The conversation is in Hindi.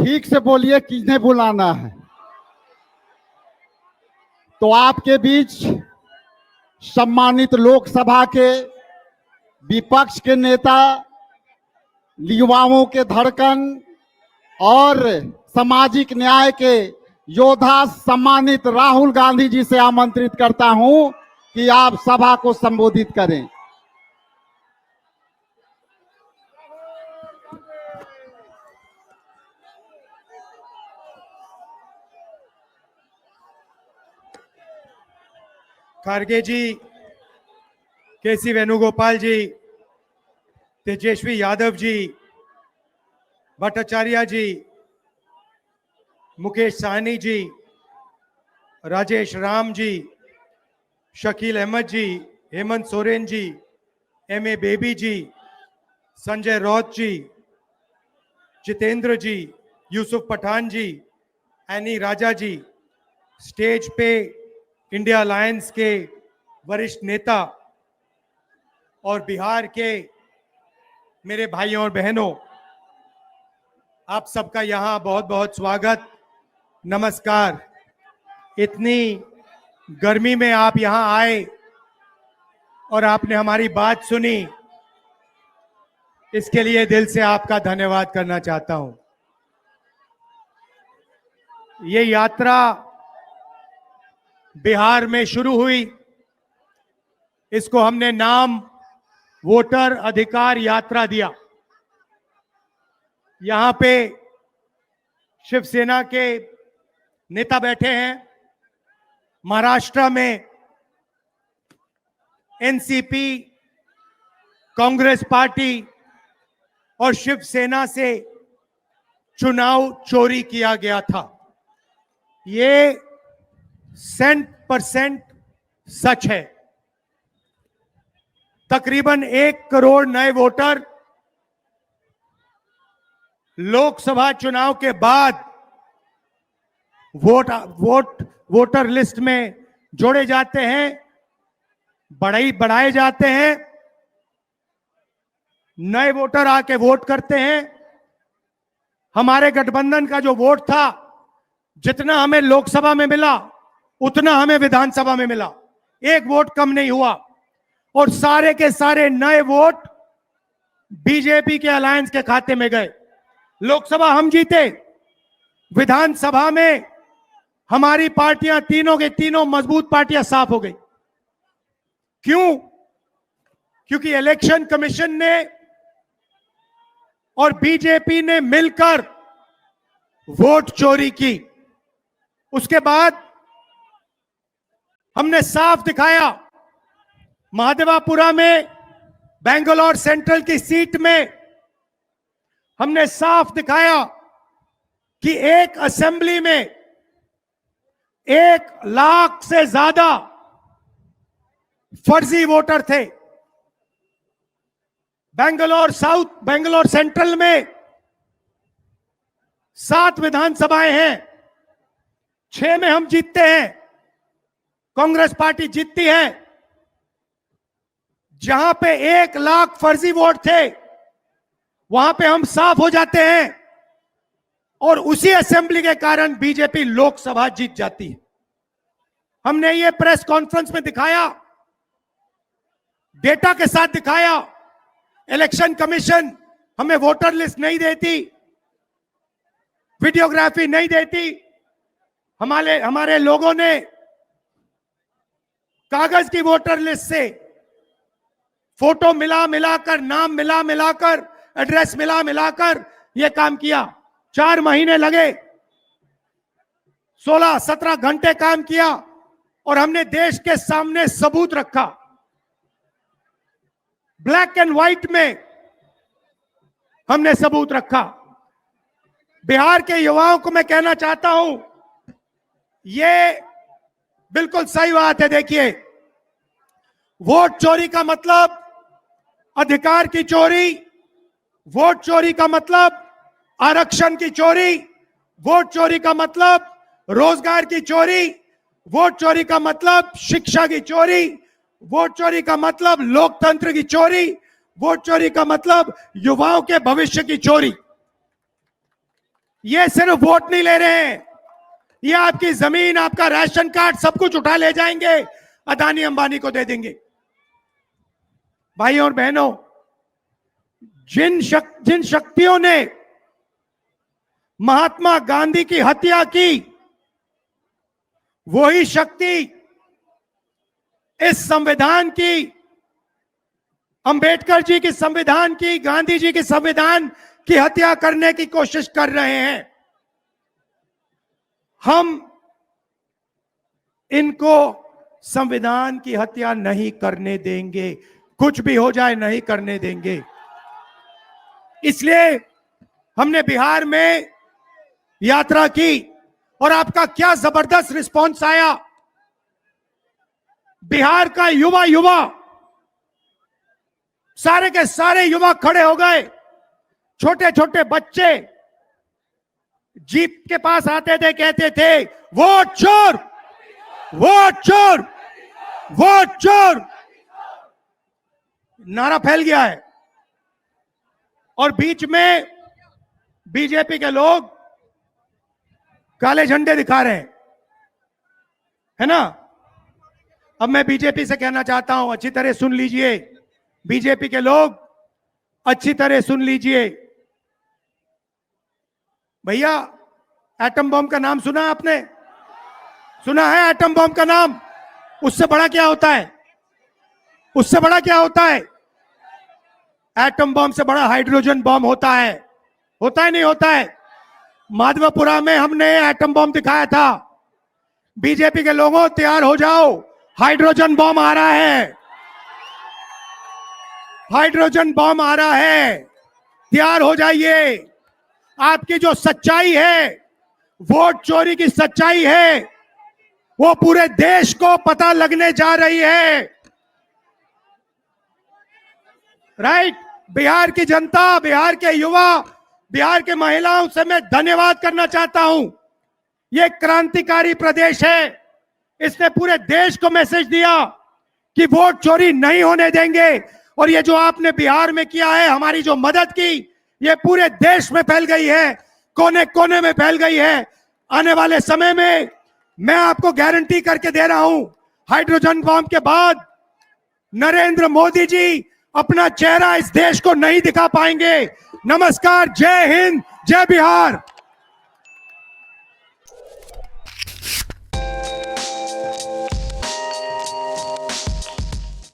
ठीक से बोलिए, किसने बुलाना है। तो आपके बीच सम्मानित लोकसभा के विपक्ष के नेता, युवाओं के धड़कन और सामाजिक न्याय के योद्धा सम्मानित राहुल गांधी जी से आमंत्रित करता हूं कि आप सभा को संबोधित करें। खारगे जी, केसी वेणुगोपाल जी, तेजस्वी यादव जी, भट्टाचार्य जी, मुकेश साहनी जी, राजेश राम जी, शकील अहमद जी, हेमंत सोरेन जी, एम.ए. बेबी जी, संजय रौत जी, जितेंद्र जी, यूसुफ पठान जी, एनी राजा जी, स्टेज पे इंडिया अलायंस के वरिष्ठ नेता और बिहार के मेरे भाइयों और बहनों, आप सबका यहाँ बहुत बहुत स्वागत, नमस्कार। इतनी गर्मी में आप यहाँ आए और आपने हमारी बात सुनी, इसके लिए दिल से आपका धन्यवाद करना चाहता हूं। ये यात्रा बिहार में शुरू हुई, इसको हमने नाम वोटर अधिकार यात्रा दिया। यहां पे शिवसेना के नेता बैठे हैं, महाराष्ट्र में एनसीपी, कांग्रेस पार्टी और शिवसेना से चुनाव चोरी किया गया था। ये 100% सच है। तकरीबन 1 करोड़ नए वोटर लोकसभा चुनाव के बाद वोटर लिस्ट में जोड़े जाते हैं, बढ़ाए जाते हैं। नए वोटर आके वोट करते हैं। हमारे गठबंधन का जो वोट था, जितना हमें लोकसभा में मिला उतना हमें विधानसभा में मिला, 1 वोट कम नहीं हुआ। और सारे के सारे नए वोट बीजेपी के अलायंस के खाते में गए। लोकसभा हम जीते, विधानसभा में हमारी पार्टियां तीनों के तीनों मजबूत पार्टियां साफ हो गई। क्यों? क्योंकि इलेक्शन कमीशन ने और बीजेपी ने मिलकर वोट चोरी की। उसके बाद हमने साफ दिखाया, महादेवापुरा में बेंगलोर सेंट्रल की सीट में हमने साफ दिखाया कि एक असेंबली में 1 लाख से ज्यादा फर्जी वोटर थे। बेंगलोर सेंट्रल में 7 विधानसभाएं हैं, 6 में हम जीतते हैं, कांग्रेस पार्टी जीतती है। जहां पे 1 लाख फर्जी वोट थे, वहां पे हम साफ हो जाते हैं और उसी असेंबली के कारण बीजेपी लोकसभा जीत जाती है। हमने ये प्रेस कॉन्फ्रेंस में दिखाया, डेटा के साथ दिखाया। इलेक्शन कमीशन हमें वोटर लिस्ट नहीं देती, वीडियोग्राफी नहीं देती। हमारे लोगों ने कागज की वोटर लिस्ट से फोटो मिलाकर, नाम मिलाकर, एड्रेस मिलाकर यह काम किया। 4 महीने लगे, 16-17 घंटे काम किया और हमने देश के सामने सबूत रखा। ब्लैक एंड व्हाइट में हमने सबूत रखा। बिहार के युवाओं को मैं कहना चाहता हूं, ये बिल्कुल सही बात है। देखिए, वोट चोरी का मतलब अधिकार की चोरी, वोट चोरी का मतलब आरक्षण की चोरी, वोट चोरी का मतलब रोजगार की चोरी, वोट चोरी का मतलब शिक्षा की चोरी, वोट चोरी का मतलब लोकतंत्र की चोरी, वोट चोरी का मतलब युवाओं के भविष्य की चोरी। ये सिर्फ वोट नहीं ले रहे हैं, ये आपकी जमीन, आपका राशन कार्ड, सब कुछ उठा ले जाएंगे, अदानी अंबानी को दे देंगे। भाइयों और बहनों, जिन शक्तियों ने महात्मा गांधी की हत्या की, वही शक्ति इस संविधान की, अंबेडकर जी की संविधान की, गांधी जी की संविधान की हत्या करने की कोशिश कर रहे हैं। हम इनको संविधान की हत्या नहीं करने देंगे, कुछ भी हो जाए नहीं करने देंगे। इसलिए हमने बिहार में यात्रा की और आपका क्या जबरदस्त रिस्पांस आया। बिहार का युवा सारे के सारे युवा खड़े हो गए, छोटे छोटे बच्चे जीप के पास आते थे, कहते थे वोट चोर, वोट चोर, वोट चोर, नारा फैल गया है। और बीच में बीजेपी के लोग काले झंडे दिखा रहे हैं, है ना। अब मैं बीजेपी से कहना चाहता हूं, अच्छी तरह सुन लीजिए, बीजेपी के लोग अच्छी तरह सुन लीजिए। भैया, एटम बम का नाम सुना आपने? सुना है एटम बम का नाम? उससे बड़ा क्या होता है? उससे बड़ा क्या होता है? एटम बम से बड़ा हाइड्रोजन बम होता है। होता है नहीं होता है? माधवपुरा में हमने एटम बम दिखाया था। बीजेपी के लोगों, तैयार हो जाओ, हाइड्रोजन बम आ रहा है, हाइड्रोजन बम आ रहा है, तैयार हो जाइए। आपकी जो सच्चाई है, वोट चोरी की सच्चाई है, वो पूरे देश को पता लगने जा रही है। राइट? बिहार की जनता, बिहार के युवा, बिहार के महिलाओं से मैं धन्यवाद करना चाहता हूं। ये क्रांतिकारी प्रदेश है, इसने पूरे देश को मैसेज दिया कि वोट चोरी नहीं होने देंगे। और ये जो आपने बिहार में किया है, हमारी जो मदद की, ये पूरे देश में फैल गई है, कोने कोने में फैल गई है। आने वाले समय में मैं आपको गारंटी करके दे रहा हूं, हाइड्रोजन बम के बाद नरेंद्र मोदी जी अपना चेहरा इस देश को नहीं दिखा पाएंगे। नमस्कार, जय हिंद, जय बिहार।